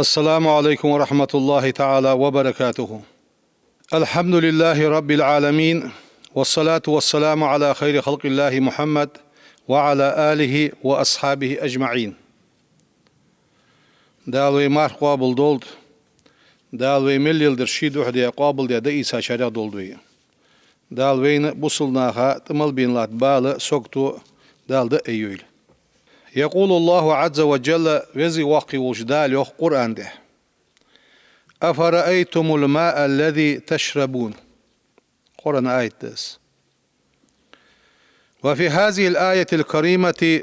السلام عليكم ورحمة الله تعالى وبركاته. الحمد لله رب العالمين، والصلاة والسلام على خير خلق الله محمد وعلى آله وأصحابه أجمعين. دالوي مار قابل دولد دالوي مليل درشيد وحدي قابل دا إيسا شريع دولدوي دالوين بوصلناها تمل بين لات بالا سوكتو دال دا أيويل. يقول الله عز وجل وزي واقي وجدال يخ قرآن ده: أفرأيتم الماء الذي تشربون. قرآن آية دس. وفي هذه الآية الكريمة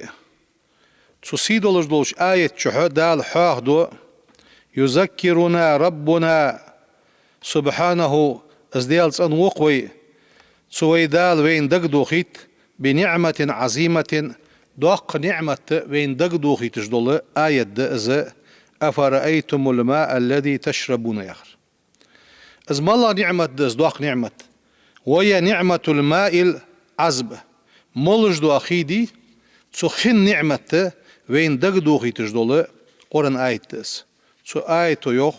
تصيد لجدوش آية دال حاهدو يذكرنا ربنا سبحانه ازديالس انوقوي سويدال وين دقدوخيت بنعمة عظيمة دوق نعمة وين دقدوخي تجدول آية دأز أفرأيتم الماء الذي تشربون يخر. إذ ما الله نعمة دأز دوق نعمة وهي نعمة الماء العذب ملج دوخي دي تخن نعمة وين دقدوخي تجدول قرن آية دأز سو آية يوخ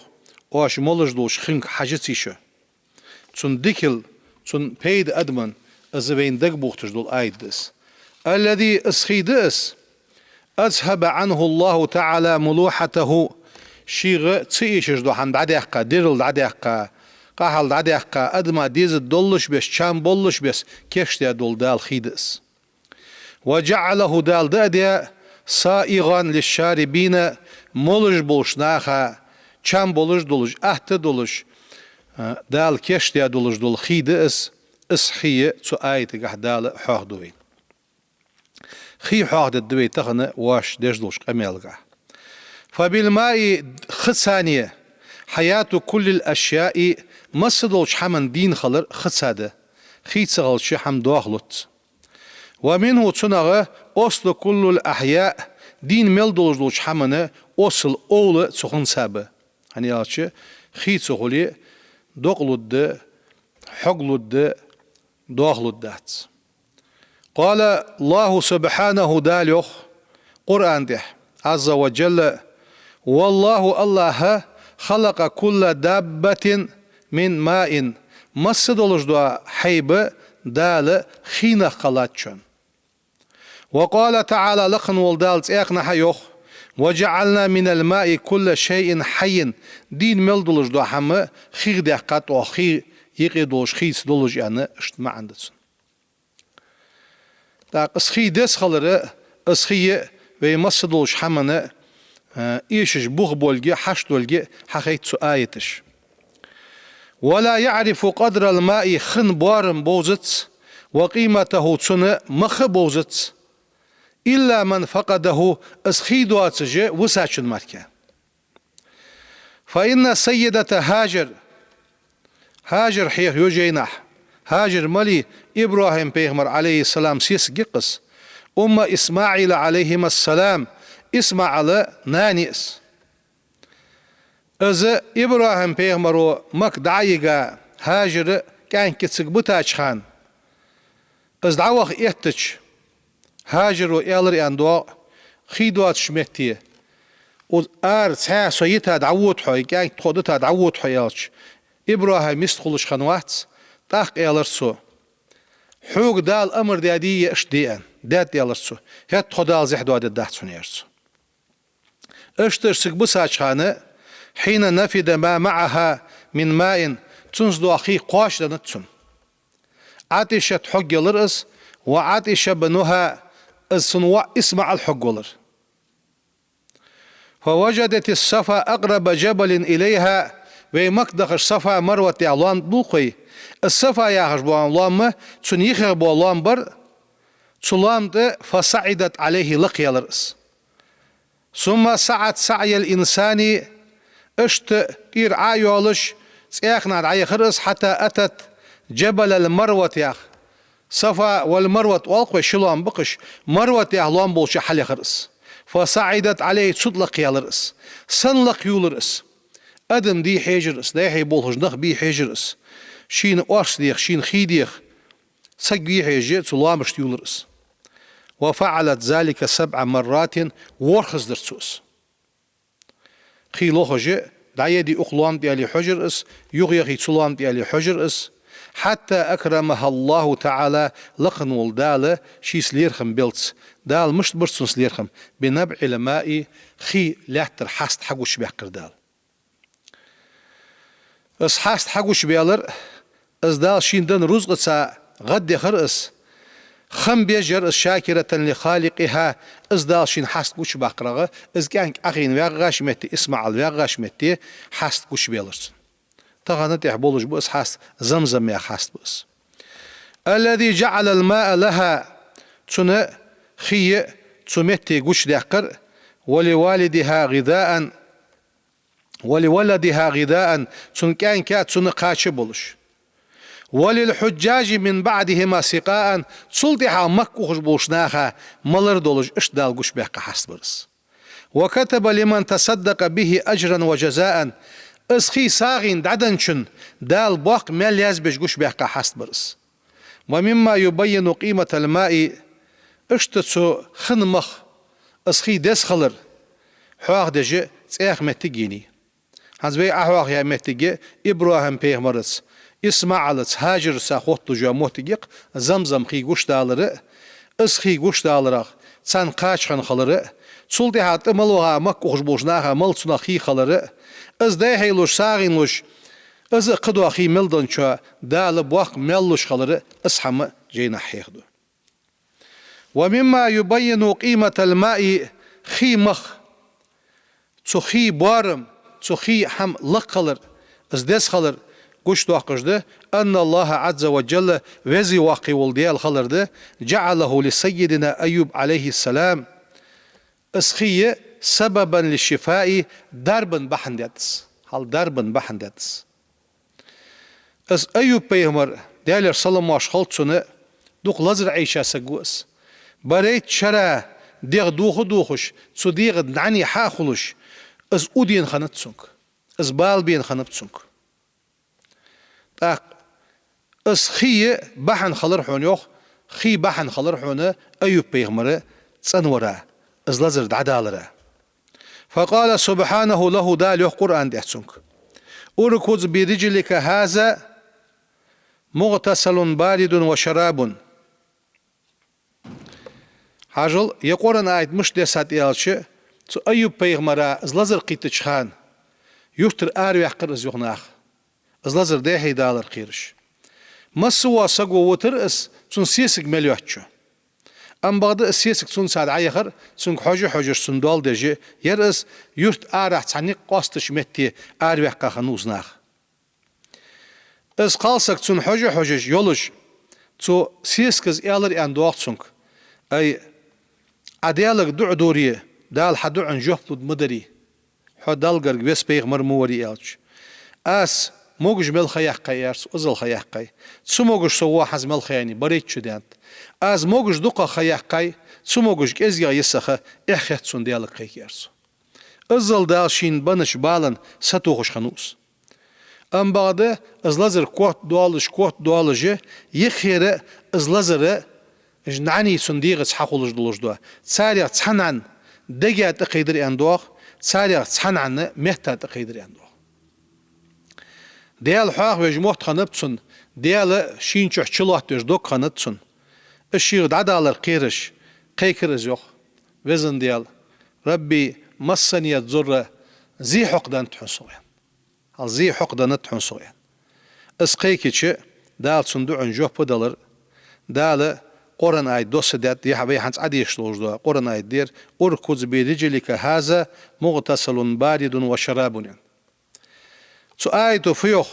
واش ملج دوش خنك حاجتيشة تون ديكل تون بيد أدمن إذ وين دقبوخ تجدول آية دأز الذي اسخيدس أذهب عنه الله تعالى ملوحته شيغ تسيشش دوحان دعديقا ديرل دعديقا قاحل دعديقا أدما ديز دولش بس شام بولش بس كيشتيا دول دال خيدس وجعله دال داديا صائغا للشاربين مولش بولشناخا شام بولش دولش أهت دولش دال كيشتيا دولش دول خيدس اسخيه تو آيتي قح دال حوح دوين خي حاض الدوي تخنه واش دجدوش قميلغا. فبالماء خصانية حياة كل الأشياء مصدوش حمن دين خلر خصاده خي تغل شي حم داخلت ومنه تنغ أصل كل الأحياء دين ملدوش حمنه أصل أول تخن سابه hani yaçı خي تغلي دقلد حقلد داخلد دات. قال الله سبحانه داليخ قرآن ده عز وجل: والله الله خلق كل دابة من ماء مصدلش دوا حيب دال خينة خلاتشن. وقال تعالى لقن والدالت اقنا حيوخ: وجعلنا من الماء كل شيء حي دين ملدلش دوا حم خير دقات وخير يقيدوش خيس دولش يعني اشتمع عندسن. دا اسخي دس خلره اسخي ve masdolş hamane işiş buğ bolge haş dolge hakayt su ayetiş. Ve la ya'rifu qadral ma'i khin barım bozıts ve qiymetehu tsune mıxı bozıts illa men faqadahu اسخي duatıcı vusaçın marke. Fa inna seyyidete Hacer hiyah yüceynah هاجر ملي إبراهيم بيغمر عليه السلام سيس قص إسماعيل عليهما السلام إسماعيل نانيس إذا إبراهيم بيغمر مك دعيقا هاجر كان كتسك بتاج خان إذا دعوخ إحتج هاجر وإيالر أندواء خيدوات شمكتية وآر تسا سيتها دعوت حي كان تخدتها دعوت حيالش إبراهيم يستخلش خانوات تاق يالرسو حوق دال أمر دادية اشديان داد يالرسو هات خدال زحدو عدد دهتون يرسو اشترسك بساچخانة حين نفد ما معها من ماء تنزدو أخي قاش لنتسن عاتشة حق يلرس وعاتشة بنوها الصنواء اسمع الحق يلر فوجدت الصفا أقرب جبل إليها ومكدخش صفا مروة يعلان بوقي الصفا ياخش بوان لامه تون يخير بوان لامبر تلامد فصعدت عليه لقي الرأس ثم سعد سعي الإنسان اشت كير عايولش تياخنا عاي خرس حتى أتت جبل المروة ياخ صفا والمروة والقوي شلام بقش مروة ياخ لام بولش حلي خرس فصعدت عليه تطلق الرأس سنلق يولرس أدم دي حجرس ده هي بولش نخ بي حجرس شين أرسديخ شين خيديخ سقي حجر تلامش يولرس وفعلت ذلك 7 مرات ورخص درسوس خي لوخج دعيدي أخلوان ديالي حجر اس يغيغي تسلوان ديالي حجر اس حتى أكرمها الله تعالى لقن والدالة شي سليرخم بيلتس دال مش برسون سليرخم بنبع الماء خي لاتر حاست حقوش بيحقر دال اس حاست حقوش بيالر اس دال شين دن رزق سا غد خرس خم بيجر اس شاكرة لخالقها اس دال شين حاست قوش باقرغة اس كانك اخين ويغاش متي اسمع الويغاش متي حاست قوش بيالرسن تغنت يحبولش بس حاست زمزم يا حاست بس الذي جعل الماء لها تسنى خي تسمتي قوش ديقر ولوالدها غذاء تسن كان تسنى قاشي بولش وللحجاج من بعدهما سقاء تسلطها مكوخش بولشناها ملر دولش اشدال قوش بيقى حاست برس وكتب لمن تصدق به أجرا وجزاء اسخي ساغين دعدنشن دال باق مال يزبش قوش بيقى حاست برس ومما يبين قيمة الماء اشتتسو خنمخ اسخي دس خلر حواق دجي تسيخ متجيني هنزبي احواق يا متجي إبراهيم بيغمرس إسماعيل هاجر ساخوت جا موتجيق زمزم خي قوش دالر اسخي قوش دالر تسان قاچخن خلر سلطي هات ملوها مكوخش بوشناها ملسنا خي خلر از ده هيلوش ساغينوش از قدو اخي ملدنشا دال بواق ملوش خلر اسحم جينا حيخدو ومما يبين قيمة الماء خي مخ تخي بارم تخي حم لقلر از دس خلر قوش دوقش ده أن الله عز وجل وزي واقي والديال خلر ده جعله لسيدنا أيوب عليه السلام اسخي سببا للشفاء دربا بحندتس هل دربا بحندتس اس أيوب بيهمر ديالر صلى واشخلتسونه دوق لزر عيشا سقوس بريت شرا ديغ دوخش سو ديغ دعني حاخلش اس اودين خنتسونك اس بالبين خنتسونك اس خي بحن خلر حونيوخ خي بحن خلر حونه أيوب بيهمر تسنورا از لزر دعدالرا فقال سبحانه له دال يخ قرآن ديحسونك اركض برجلك هذا مغتسل بارد وشراب حاجل يقولن آيت مش ديسات يالش تو أيوب بيغمرا از لزر قيتش خان يوتر آرو يحقر از يغناخ از لزر ديحي دالر خيرش مسوا سقو وتر اس تون سيسك مليوحشو ام بعد السياسك سون ساد عيخر سون حجر سون دال دجي يرس يرت آرح تعني قاستش متي آروح قاخنوز ناخ اس قالسك سون حجر يولش تو سيسكز إالر ان دوغت سونك اي عديالك دوريه دال حدو عن جهد مدري حدال قرق بس بيغ مرموري يالش اس موجش ملخيح قيارس ازل خيح قي سو موجش سوا حز ملخياني بريت شدانت از موجش دوقا خيح قي سو موجش ازيا يسخه احيات سون ديالك قيارس ازل دالشين بنش بالن ستوخش خنوس ام بعد از لازر كوت دوالج يخير از لازر جناني سنديغس حقولج دولج دو تساريا تسحنان دقيا تقيدر اندوخ تساريا تسحنان مهتا تقيدر اندوخ ديال حاق وجموت خنبتسن ديال شينچو چلوات دج دوك خنتسن الشيغ دعدالر قيرش قيكرز يوخ وزن ديال ربي مسني الضر زي حقدان تحسوين هل زي حقدان تحسوين اس قيكيچ دال صندوق جوه بدلر دال قرن اي دوس دات يحبي حنس اديش لوجدو قرن اي دير اركض برجلك هذا مغتسل بارد وشراب سو آيتو فيوخ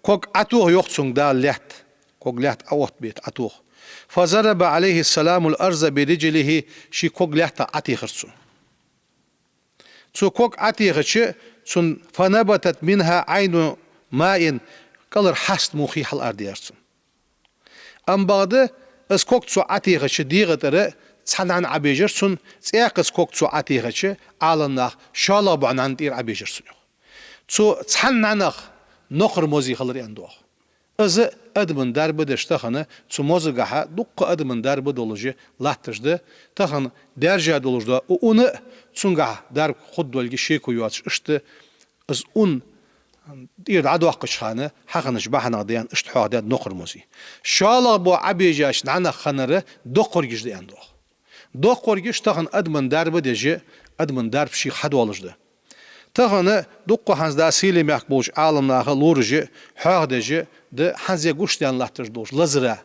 كوك أتوه يخصن دال لحت كوك لحت أوت بيت أتوه فضرب عليه السلام الأرض برجله شي كوك لحت أتي خرصون سو كوك أتي خرص سن فنبتت منها عين ماء قلر حست موخيح الأرض يرسون أم بعد اس كوك تسو أتي خرص ديغتر تسحنان عبيجر سن سياقس كوك تسو أتي خرص عالنا شالب عنان دير عبيجر سن سو تحننخ نخر موزي خلري اندوخ از ادمن درب دشتخنه تو موزگاها دق ادمن درب دولجه لاتجده تخن درجه دولجده و اون تونگاه درب خود دولگی شیکو یواتش اشته از اون دير عدو قشخانه حقنش بحنا ديان اشتحوا ديان نقر موزي شالا بو عبيجاش نعنا خنره دو قرگش ديان دو قرگش تخن ادمن درب ديجي ادمن درب شي حدوالش ده تخن دو هنز دا سيلي مخبوش عالم ناخه لورجي حق ديجي ده هنز يگوش ديان لاتر دوش لزره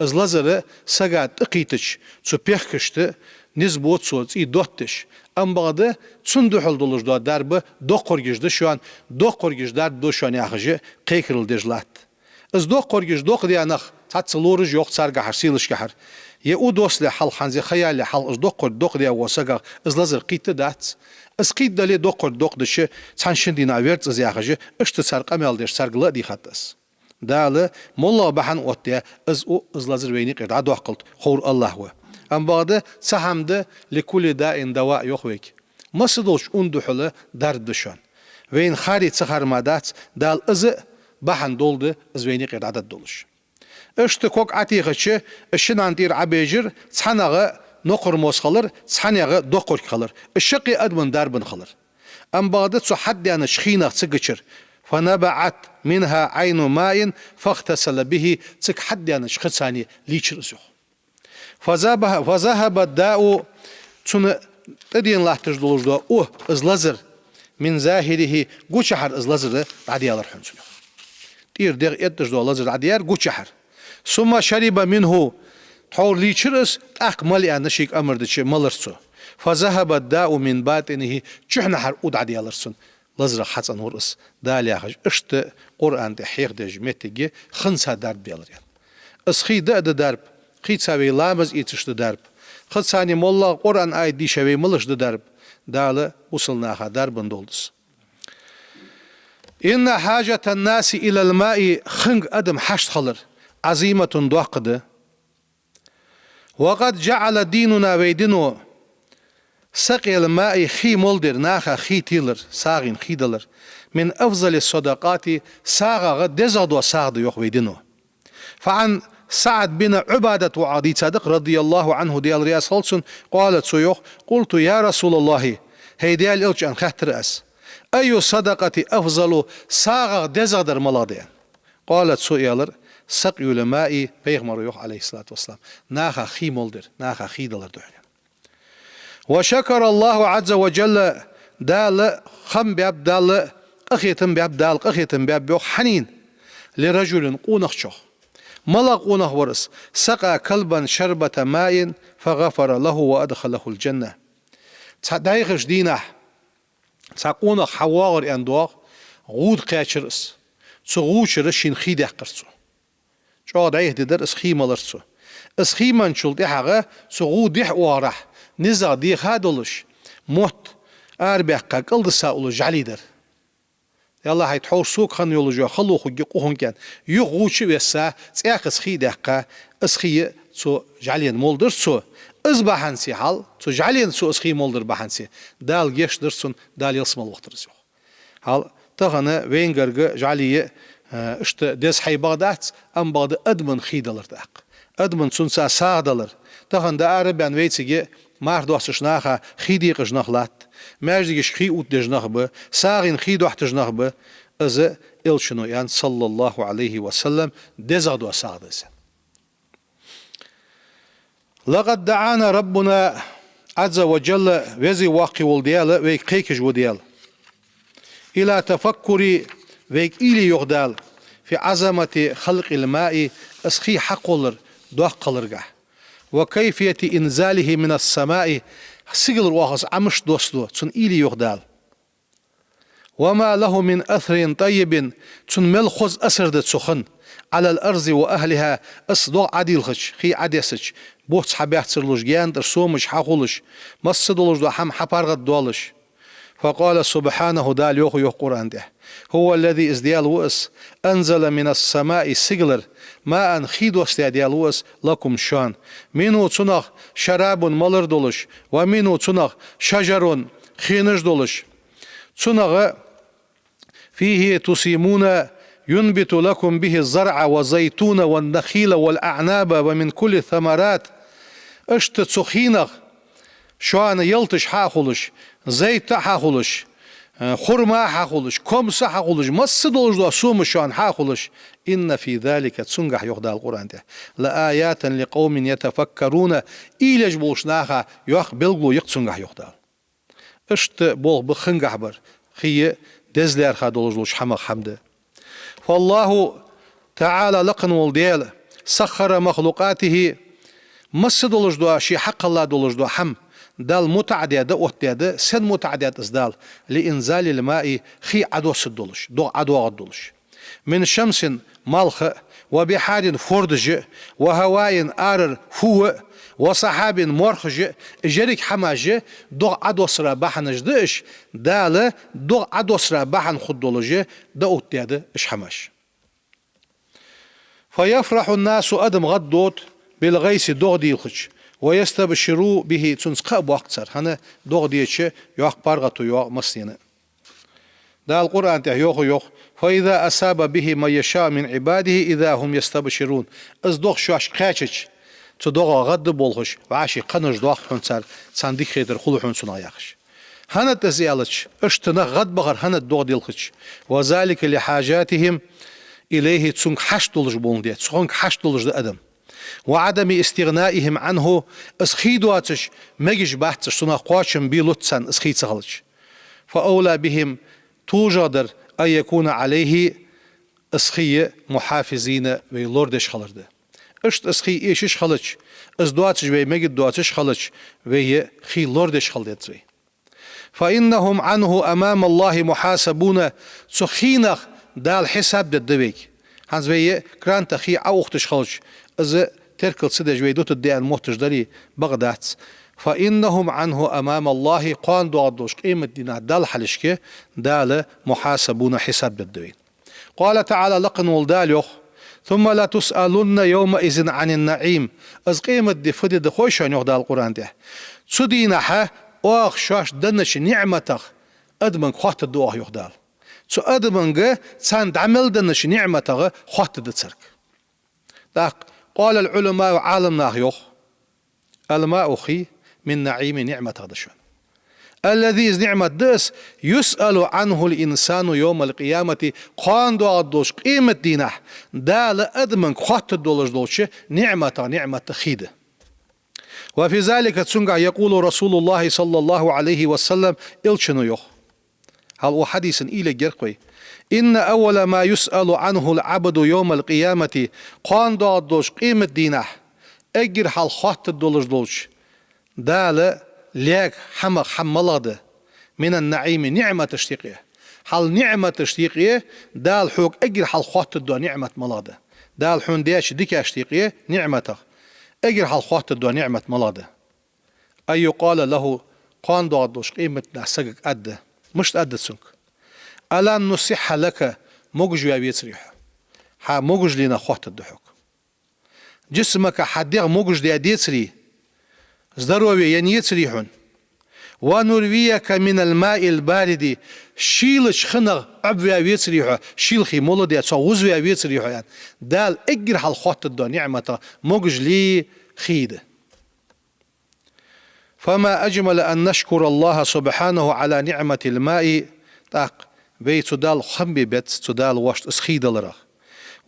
از لزره سگا تقيتش تو پيخكشته نزبوت صوت اي دوتش ام بعده تسندو حل دولش دو درب دو قرگشده şu an دو قرگش درب دو şu an yaxıcı qeykırıl dejlat از دو قرگش دو قديانخ تاتسلورج yok sarga harsilış kahar ye u dostle hal hanzi khayali hal از دو قرد دو قديا وسغا از لزر قيت دات از قيت دلي دو قرد دو قدشه çanşindina verts az yaxıcı ıştı sarqa meldeş sargıla di xatas dalı molla bahan otya az o az lazır veyni qida do qult xor Allah ve ام بعده سهمده لكل داء دواء يخويك ما صدوش اندحله درد دشان وين خاري تسخر مادات دال از بحن دولده از ويني قيد عدد دولش اشت كوك عتيقه اشن انتير عبيجر صنغه نقر موس خلر صنغه دوقر خلر الشقي ادمن دربن خلر ام بعده ص حد يعني شخينه تسقچر فنبعت منها عين ماء فاغتسل به تك حد يعني شخصاني ليچرسو فذهب الداء تون تدين لاحتج دولجدو او ازلازر من ظاهره گوچحر ازلازر عديالر حنسو دير دير اتج دولازر عديار گوچحر ثم شرب منه طور ليچرس اقمل يعني شيك امردچ ملرسو فذهب الداء من باطنه چحنحر ود عديالرسن لازر حسن ورس داليا خش اشت قران تحيق دج متگي خنسا درب بيلر اسخي د درب قيت سوي لامز يتشت درب خد ثاني مولا قرآن آية دي شوي ملش درب دالة وصلناها درب دولدس إن حاجة الناس إلى الماء خنق أدم حشت خلر عظيمة دوقد وقد جعل ديننا ويدنو سقي الماء خي مولدر ناخا خي تيلر ساغين خي دلر من أفضل الصدقات ساغا دزادو ساغد يوخ ويدنو فعن سعد بن عبادة وعدي صادق رضي الله عنه ديال رياس خلصن قالت سيوخ قلت يا رسول الله هيديال إلج أن خطر أس أي صدقة أفضل ساغ دزادر ملادين قالت سيالر سقي الماء بيغمر يوخ عليه الصلاة والسلام ناخا خي مولدر ناخا خي دلر دحيا وشكر الله عز وجل دال خم باب دال أخيتم باب دال أخيتم باب بيوخ حنين لرجل قونخ شوخ ملق ونه ورس سقى كلبا شربة ماء فغفر له وأدخله الجنة تدايخش دينه تقونه حواغر اندوغ غود قاچرس تغوشر شين خيده قرسو شو دايه ديدر اسخي ملرسو اسخي منشول دحغه تغود دح وارح نزا دي هادولش موت اربع قلد ساولو جاليدر يلا هاي تحور سوق خن يولجو خلو خوجي قوهن كان يغوشي وسا تساق اسخي دقه اسخي سو جالين مولدر سو ازبحنسي حال سو جالين سو اسخي مولدر بحنسي دال جيش درسون دال يسمل وقترسو حال تغنى وينجرغ جاليه اشت دس حي بغداد ام بغد ادمن خيدلر داق ادمن سونسا ساغدلر تغن دا عربيان ويتسيجي ماردوسش ناخا خيدي قجنخلات ماجديش خي اوت دجنخبه ساغين خي دوحت دجنخبه از الشنو يعني صلى الله عليه وسلم دزادو ساغدس لقد دعانا ربنا عز وجل وزي واقي ولديال ويك قيكج وديال الى تفكر ويك إلي يغدال في عظمة خلق الماء اسخي حقولر دوح قلرقه وكيفية إنزاله من السماء سيقل واخص عمش دوستو تون إلي يغدال وما له من أثر طيب تون ملخوز أسر دتسخن على الأرض وأهلها أصدو عديلخش خي عديسش بوحت حبيحت سرلوش جيان ترسومش حقولش مصدولش دو حم حبارغت دولش فقال سبحانه دال يوخ يوخ قرآن ده هو الذي ازديال وأس أنزل من السماء سيقلر ماء خيدو استياديال وأس لكم شان منو تنخ شراب ملر دولش ومنو تنخ شجر خينش دولش تنخ فيه تسيمون ينبت لكم به الزرع والزيتون والنخيل والأعناب ومن كل الثمرات اشت تسخينغ شوان يلتش حاخلش زيت حاخلش خرما حاخلش كمس حاخلش مصدولش دو سوم شوان حاخلش إن في ذلك تسنجح يخدع القرآن ده لآيات لقوم يتفكرون إيلج بولشناخا يخ بلغو يقتسنجح يخدع اشت بول بخنجح بر خي دزلر خادولش حمق حمده فالله تعالى لقن والديال سخر مخلوقاته مصدولش دو شي حق الله دولش دو حم دال متعدد وحدد سن متعدد ازدال لإنزال الماء خي عدو سدولش دو عدو غدولش من شمس مالخ وبحار فردج وهواء آرر فوق وصحاب مرخج جريك حماج دو عدو سرا بحن جدش دال دو عدو سرا بحن خدولج دو اتياد اش حماش فيفرح الناس أدم غدوت بالغيس دو ديلخج ويستبشروا به تنسقى بوقتر هنا دو ديتش يوق بارغتو يوق مسينة دا القرآن تحيوخ يوخ فإذا أصاب به ما يشاء من عباده إذا هم يستبشرون از دوخ شواش قاچش تو دوغ غد بولخش وعاشي قنج دوغ حنسار صنديق خيدر خلو حنسون آياخش هنا تزيالش اشتنا غد بغر هنا دوغ ديلخش وذلك لحاجاتهم إليه تسونك حشتولش بولن دي تسونك حشتولش دا أدم وعدم استغنائهم عنه اسخيدواتش مجيش بحثش سنة قواشم بيلوتسان اسخيتسغلش فأولى بهم توجدر أن يكون عليه اسخي محافظين ويلوردش خلرده اشت اسخي ايشش خلش ازدواتش وي مجد دواتش خلش وي خي لوردش خلدت وي فإنهم عنه أمام الله محاسبون سخينخ دال حساب ددويك هنز وي كرانت خي اوختش خلش از تركل سدج وي دوت الدين موتش داري بغداد فإنهم عنه أمام الله قان دوادوش قيمة دينا دال حلشك دال محاسبون حساب ددوين قال تعالى لقن والداليوخ ثم لا تسألن يومئذ عن النعيم از قيمة دي فدي دي خوشان يوخ القرآن ده تسدينا ها واخ شاش دنش نعمتك أدمن خوات الدواه يوخ دال سو أدمن ساند عمل دنش نعمتك خوات دتسرك قال العلماء عالمنا يوخ الماء خي من نعيم نعمة غدشون الذي نعمة دس يسأل عنه الإنسان يوم القيامة قان دو عدوش قيمة دينه دال أدمن قوات الدولش دوش نعمة خيدة وفي ذلك تسنع يقول رسول الله صلى الله عليه وسلم إلشنو يوخ هل حديث إلى جرقوي إن أول ما يسأل عنه العبد يوم القيامة قان دو عدوش قيمة دينه أجر حال قوات الدولش دوش دال ليك حمق حملاده من النعيم نعمة تشتيقية حال نعمة تشتيقية دال حوك أجر حال خوات الدو نعمة ملاده دال حون ديش ديك اشتيقية نعمته أجر حال خوات الدو نعمة ملاده أي يقال له قان دو عدوش قيمة نحسقك أده مش أده سنك ألا نصح لك موجج ويابيت ريح ها موجج لنا خوات الدحوك جسمك حديغ موجج دي أديت ريح здоровье ينيتريحون ونرويك من الماء البارد شيلش خنغ عبويا ويتريحو شيلخي مولدي تصوزويا ويتريحو يعني دال اجر حالخوات الدو نعمة موجج لي خيدة فما أجمل أن نشكر الله سبحانه على نعمة الماء تاق بي تدال خمبي بيت تدال واشت اسخيدة لرخ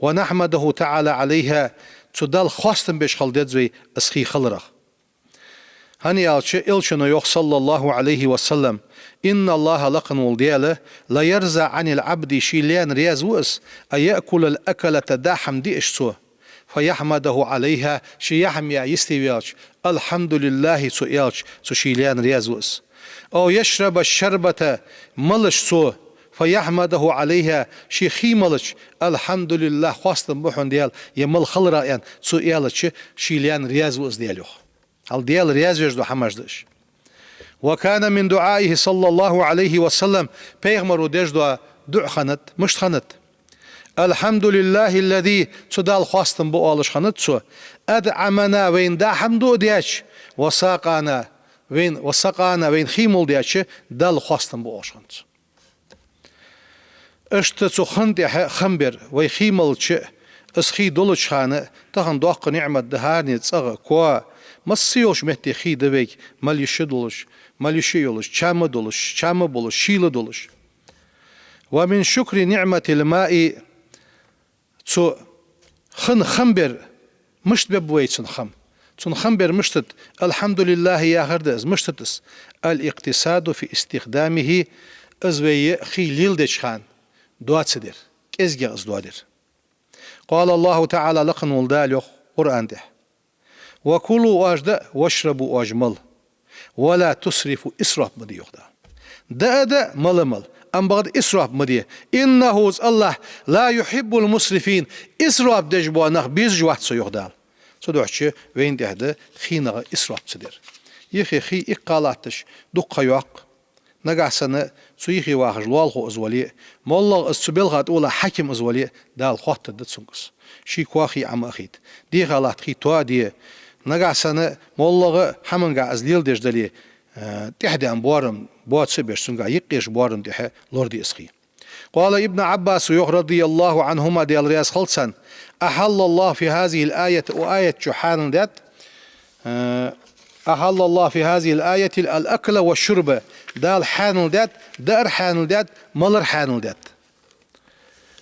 ونحمده تعالى عليها تدال خواستن بيش خلدت اسخي خلرخ هني إلشنو يوخ صلى الله عليه وسلم إن الله لقن والديالة لا يرزع عن العبد شيلان رياز وس أن يأكل الأكلة داحم دي اشتوه فيحمده عليها شي يحمي يستوياش الحمد لله سوياش سو شيلان رياز وس أو يشرب الشربة ملش سو فيحمده عليها شي خيملش الحمد لله خواستن بوحن ديال يمل خلرا سويالش شيلان رياز وس ديالوخ هل ديال رياز يجدو حماجدش وكان من دعائه صلى الله عليه وسلم بيغمرو ديجدو دع خنت مش خنت الحمد لله الذي تدال خواستن بؤالش خنت سو أدعمنا وين دا حمدو دياش وساقانا وين خيمول دياش دال خواستن بؤالش خنت اشت تو خند خمبر ويخيمل تش اسخي دولش خانه تهن دوق نعمة دهاني تصغى كوا مسيوش مهتي خي دبيك مال يشدولش مال يشيولش شام دولش شام بولش شيل دولش. ومن شكر نعمة الماء تو خمبر مشت ببويت خمبر مشتت الحمد لله يا هردز مشتتس الاقتصاد في استخدامه ازوي خي ليلدش خان دوات سدر كزجا از دوادر. قال الله تعالى لقن ولدال قرآن ده وكلوا واجد واشربوا واجمل ولا تسرفوا اسراف مدي يخدا ده مل ام بعد اسراف مدي انه الله لا يحب المسرفين اسراف دجبو نخ بيز جوات سو يخدا سودوحش وين ده خينا اسراف سدر يخي خي اقالاتش دق يوق نقعسنا سويخي واخر لوالخو ازولي مولغ السبيلغات اولا حكم ازولي دال خوات دتسونكس شي كواخي عم اخيت دي غلط خي توا دي نقعسنا مولغ حمنقع ازليل ديش دلي تحدي ام بوارم بوات سبير سنقع يقيش بوارم دي لوردي اسخي. قال ابن عباس رضي الله عنهما ديال رياس خلصا احل الله في هذه الآية وآية جحان ذات أحل الله في هذه الآية الأكل والشرب دال حانل ذات دار حانل ذات ملر حانل ذات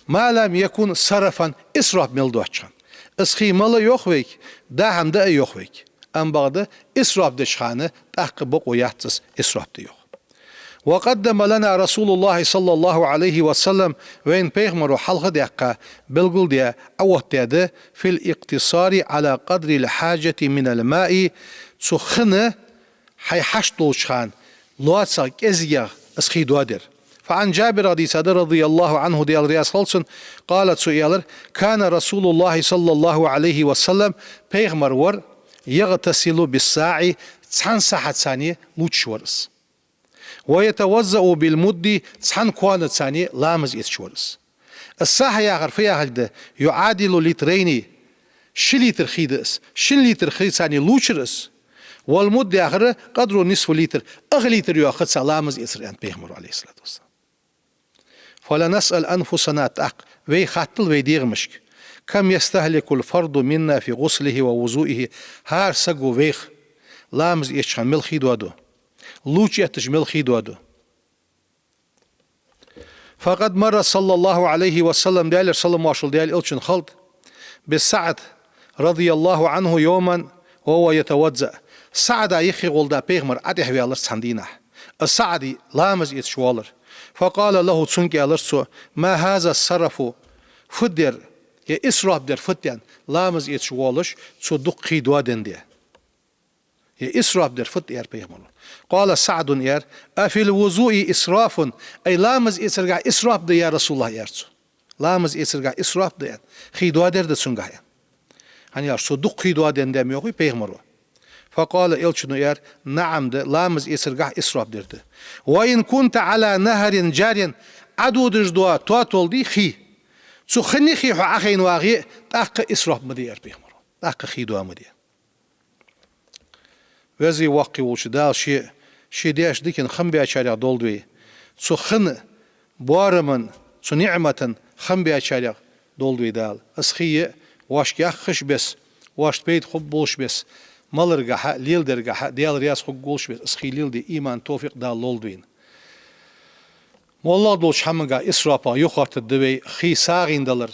ما لم يكن صرفا إسراف ملدوحشان اسخي مل يوخويك دا هم دا يوخويك أم بعد إسراف دشخانة تحقق ويحتس إسراف ديوخ. وقدم لنا رسول الله صلى الله عليه وسلم وين بيغمرو حلقة دقة بالقول دي أوه دي في الاقتصار على قدر الحاجة من الماء سخنة حيحشتو شخان لواتسا كزيغ اسخي دوادر. فعن جابر رضي الله عنه ديال رياس خلصن قالت سؤالر كان رسول الله صلى الله عليه وسلم بيغمر ور يغتسل بالساعي تسعن ساحة ثانية لوتشورس ويتوزأ بالمد تسعن كوانة ثانية لامز يتشورس. الساحة ياغر فيها هكذا يعادل لترين شليتر خيدس شليتر خيد ثانية لوتشرس والمد آخر قدره نصف لتر أغليتر يأخذ سلامز يسر أن بيغمر عليه الصلاة والسلام. فلا نسأل أنفسنا تأق وي خاتل وي ديغمشك كم يستهلك الفرد منا في غسله ووضوئه هار سقو ويخ لامز يشخن ملخي دوادو لوچ يتش ملخي دوادو. فقد مر صلى الله عليه وسلم ديال صلى ماشل ديال إلشن خلط بالسعد رضي الله عنه يوما وهو يتوضأ سعد يخي غولدا بيغمر أدح ويالر ساندينه السعدي لامز يتشوالر فقال له تسنكي ألرسو ما هذا الصرف فدر يا إسراف در فتيان لامز يتشوالش صدق خيدوادن دي يا إسراف در فت يار بيغمر. قال سعد يار أفي الوضوء إسراف أي لامز يسرقع إسراف دي يا رسول الله يارسو لامز يسرقع إسراف دي خيدوادر دي سنقع يعني يار صدق خيدوادن دي ميوخي بيغمرو. فقال إلشنو يار نعم ده لامز يسرقع إسراف درده. وإن كنت على نهر جاري عدو دجدوا تواتول دي خي سو خني خي حو أخين واغي تاق إسراف مدي يار بيغمرو تاق خيدوا مدي وزي واقي وش دال شي ديش ديكن خم بيشارع دولدوي سو خن بوارمن سو نعمة خم بيشارع دولدوي دال اسخيه واش يخش بس واش بيت خب بولش بس مالرغا ليل درغا ديال رياس خو غولش بس اسخي ليل دي ايمان توفيق دال لولدوين والله دولش حمغا اسرافا يخوت الدوي خي ساغين دلر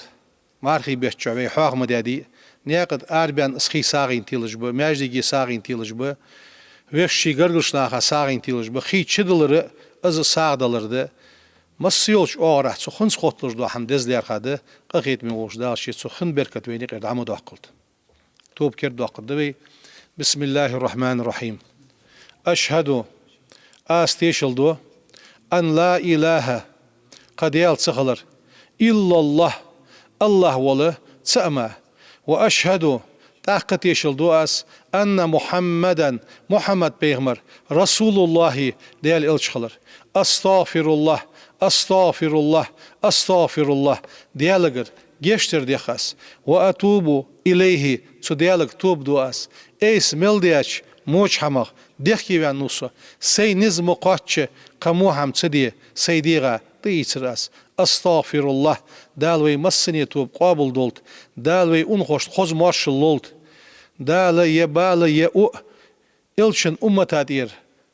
مارخي بيتشوي حاغ مدادي نيقد أربعين اسخي ساغين تيلج بو ماجدي ساغين تيلج بو ويشي غرغشناخا ساغين تيلج بو خي چدلر از ساغ دلر ده مسيولش اورا سو خنس خوتلر دو هم دزلير خاده قخيت مي وش دا شي سو خن بركت ويني قد عمود اقلت توب كرد اقدوي. بسم الله الرحمن الرحيم اشهد استيشل دو ان لا اله قد يال سخلر الا الله الله ولا تسمى وأشهد تاقت يشل دواس أن محمدا محمد بيغمر رسول الله ديال إلشخلر أستغفر الله أستغفر الله أستغفر الله ديالغر جيشتر ديخاس وأتوب إليه سو ديالغ توب دواس إيس ملدياش موش حمغ ديخي وانوسو سي نزمو قاتش قمو هم تدي سيديغا تيتراس استغفر الله دال وي مسني توب قابل دولت دال وي انخوش خوز مارشل لولت دال يبال يأو إلشن أمتاتير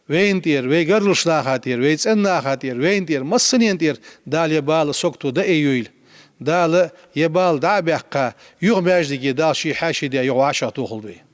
وين تير وي قرلش ناخاتير وي تسن خاتير وين تير مسنين تير دال يبال سوكتو دا ايويل دال يبال دا بيحقا يغ ماجدكي دال شي حاشي دي يغ عشا توخل بي